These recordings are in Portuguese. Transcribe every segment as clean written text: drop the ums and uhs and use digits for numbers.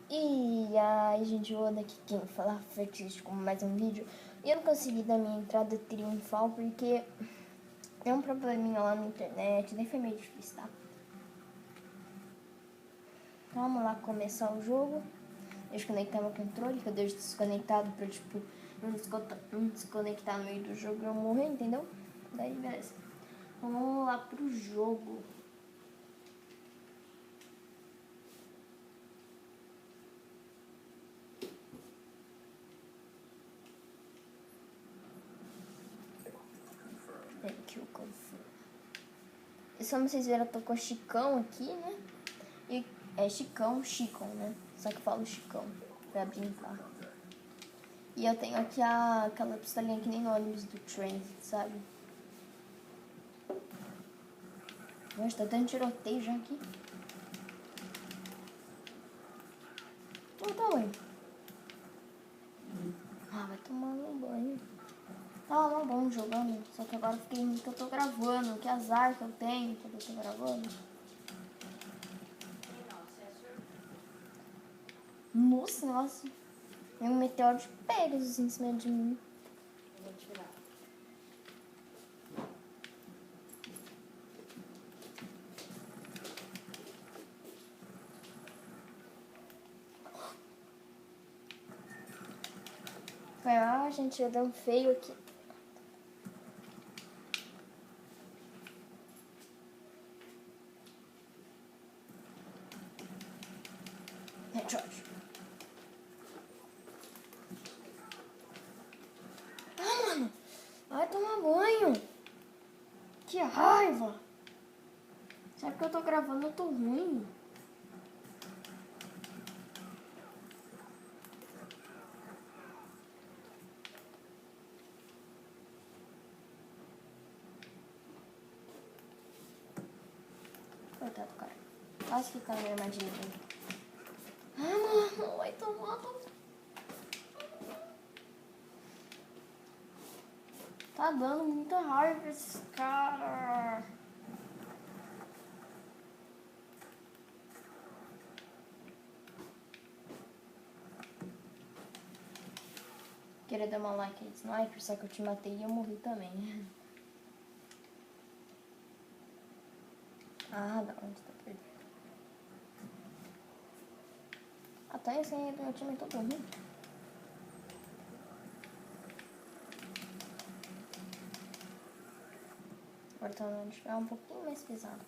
E aí, gente, eu ando aqui quem falar Fertix com mais um vídeo. E eu não consegui dar minha entrada triunfal porque tem um probleminha lá na internet, nem foi meio difícil, tá? Então, vamos lá começar o jogo. Desconectar meu controle, que eu deixo desconectado pra, tipo, não desconectar no meio do jogo e eu morrer, entendeu? Daí, beleza. Então, vamos lá pro jogo. Aqui o confirmo. E só vocês viram, eu tô com o Chicão aqui, né? E é Chicão, né? Só que eu falo Chicão, pra brincar. E eu tenho aqui aquela pistolinha que nem no ônibus do Transit, sabe? Nossa, tá tendo tiroteio já aqui. Não tá ruim. Ah, vai tomar um banho. Tava bom jogando, só que agora eu fiquei rindo que eu tô gravando. Que azar que eu tenho quando eu tô gravando. Nossa. Tem um meteoro de Pegasus em cima de mim. Eu vou tirar. Foi mal, gente, eu dei um feio aqui. Headshot. Ah, mano. Vai tomar banho. Que raiva. Sabe que eu tô gravando, eu tô ruim. Coitado, cara. Quase que caiu na armadilha dele. Ah, mano, vai tomar. Tá dando muita raiva esse cara. Queria dar uma like aí de sniper, só que eu te matei e eu morri também. Ah, não, você tá perdendo. Até esse aí do meu time é todo ruim. Agora tá é um pouquinho mais pesado.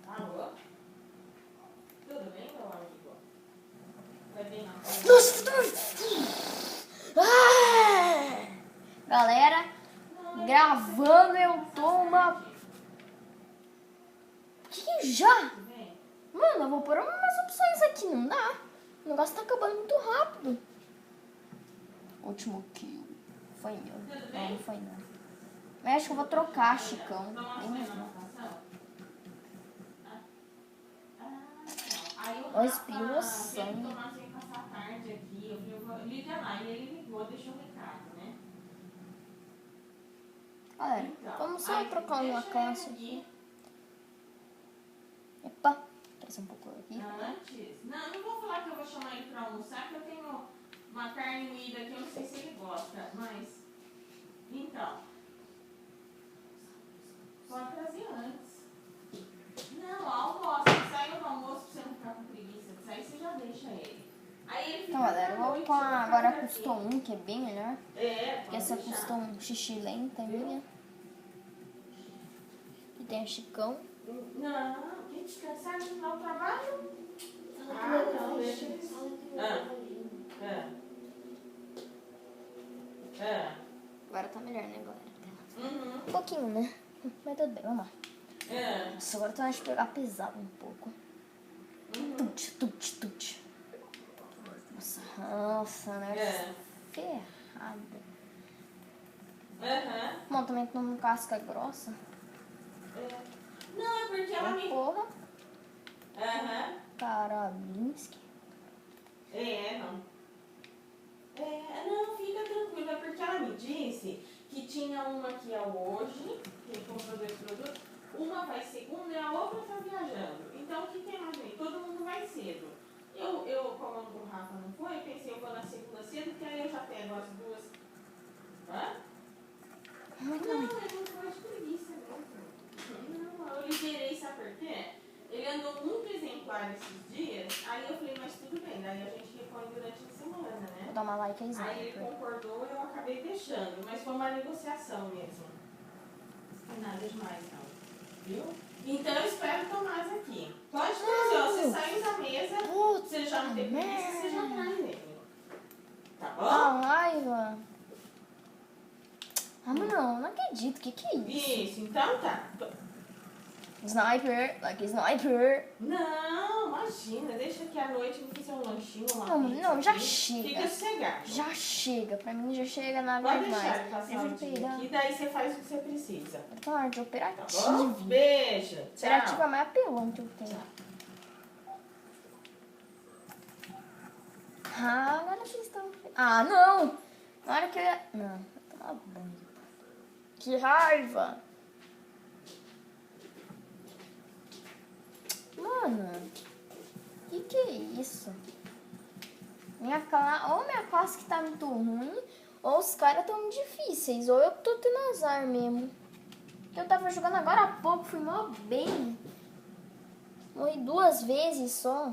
Alô? Tudo bem, meu amigo? Vai bem na Nossa! Ah! Galera, gravando eu tô uma... Que já? Mano, eu vou pôr umas opções aqui, não dá. O negócio tá acabando muito rápido. Último kill. Foi meu. Não foi não. Mas acho que eu vou trocar, Chicão. Nem mesmo. Ó, espirrou sangue. Passar a tarde aqui, eu vou ligar lá e ele ligou, deixou o recado, né? Galera, vamos só trocar uma classe aqui. Epa, trazer um pouco aqui. Antes? Não vou falar que eu vou chamar ele pra almoçar, porque eu tenho uma carne moída aqui, eu não sei se ele gosta, mas... Então... Só trazer antes. Não, almoço. Saiu do almoço pra você não ficar com preguiça de sair, você já deixa ele. Aí ele fica. Então, galera, vamos com agora a custom 1, que é bem melhor. É, Porque essa custom xixi lenta é minha. E tem a Chicão. Não, quem descansar no final do trabalho? Não, deixa eles. Agora tá melhor, né, galera? Uhum. Um pouquinho, né? Mas tudo bem, vamos lá. Nossa, agora eu acho que pegar pesado um pouco. Tut. Nossa, né? Ferrada. Bom, também tô num casca grossa. Não, é porque ela me... Porra. Karabinsky. Não. tinha uma que ia hoje, que comprou 2 produtos, uma vai segunda e a outra tá viajando. Então, o que tem mais gente? Todo mundo vai cedo. Como o Rafa não foi, eu pensei, eu vou na segunda cedo, porque aí eu já pego as duas. Hã? Não, ele não foi de preguiça mesmo. Não, eu liberei, sabe por quê? Ele andou muito exemplar esses dias, aí eu falei, mas tudo bem, daí a gente repõe durante a semana, né? Vou dar uma like aí, Aí ele concordou e eu acabei deixando, mas foi uma negociação mesmo. Não é nada demais, não. Viu? Então eu espero Tomás aqui. Pode trazer, ó, você saiu da mesa, você já não tem preguiça, você já traz ele. Tá bom? Ah, raiva. Ah, mas não acredito. Que é isso? Isso, então tá. Sniper, like sniper. Não, imagina, deixa aqui à noite eu vou fazer um lanchinho, uma pizza Não, já aqui. chega. Fica sossegado. Já chega, pra mim já chega na Pode vez deixar mais. ele passar Eu o vou dia pegar. aqui, daí você faz o que você precisa. Tá, de Tá operativo. bom? Beijo. Operativo é Tchau. mais apelão que eu tenho. Ah, agora vocês estão... Ah, não! Na hora que eu ia... Não, eu tomar banho. Que raiva! Mano, que é isso? Ou minha classe que tá muito ruim, ou os caras tão difíceis, ou eu tô tendo azar mesmo. Eu tava jogando agora há pouco, fui mó bem. Morri 2 vezes só.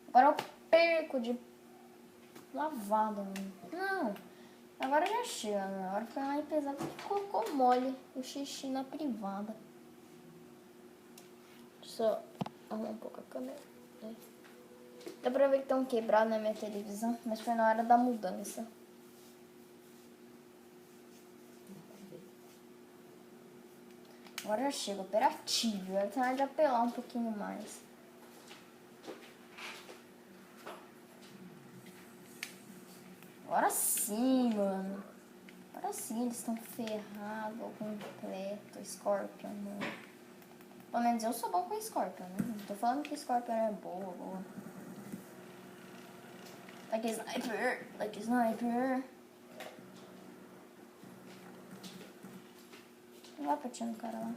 Agora eu perco de lavada, mano. Não, agora já chega, né? Agora fica mais pesado que colocou mole o xixi na privada. Só arrumar um pouco a câmera. Dá pra ver que estão quebrados na minha televisão, mas foi na hora da mudança. Agora já chega, operativo. Agora tem hora de apelar um pouquinho mais. Agora sim, mano. Agora sim, eles estão ferrados ao completo. Scorpion, mano. Pelo menos eu sou bom com Scorpion, né? Não tô falando que Scorpion é boa. Like sniper, like sniper. Não vai pra tirar no cara lá.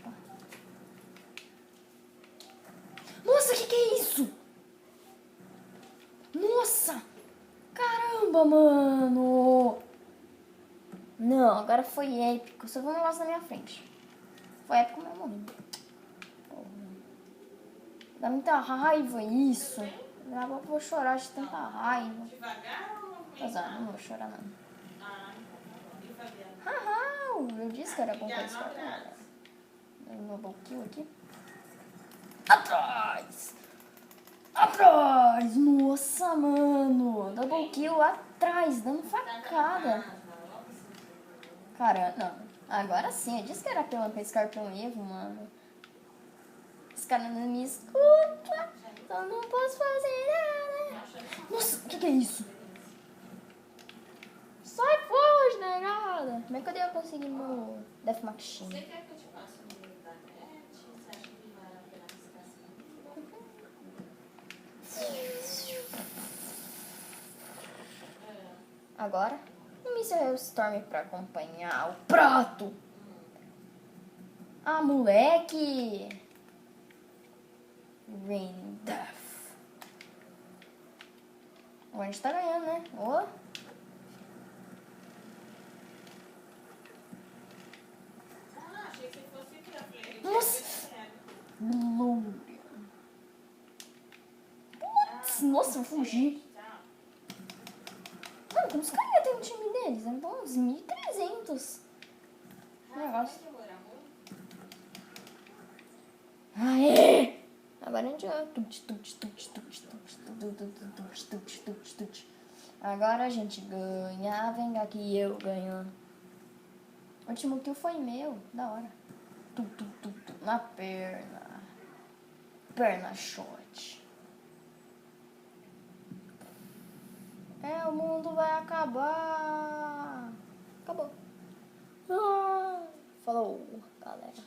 Opa. Nossa, que é isso? Nossa! Caramba, mano! Não, agora foi épico. Só vi um negócio na minha frente. Foi épico mesmo. Porra. Dá muita raiva isso. Daqui a pouco eu vou chorar de tanta raiva. Devagar ou Azar, não vou chorar não. Ah, devagar. Haha, eu disse que era bom pra Já escapar. 9 horas. Meu bloqueio aqui. Atrás! Atrás! Nossa, mano! Double kill atrás, dando facada. Cara, não. Agora sim, eu disse que era pela Scorpion Evo, mano. Os caras não me escutam, então não posso fazer nada. Nossa, o que é isso? Sai foge, negada. Como é que eu devo conseguir meu Death Machine? Você quer que eu te passe o número da net? Você acha que vai a pena ficar assim? Agora, o Mr. Hailstorm pra acompanhar o prato. Ah, moleque! Rain Death. A gente tá ganhando, né? Ó. Ah, achei que você fosse pra frente. Nossa! Glória. Putz, nossa, eu fugi. Mano, como os caras têm um time deles? Então, uns 1.300. Negócio. Aê! Agora a gente vai. Agora a gente ganha. Vem aqui eu ganhando. O último kill foi meu. Da hora. Na perna. Perna shot. O mundo vai acabar. Acabou. Falou, galera.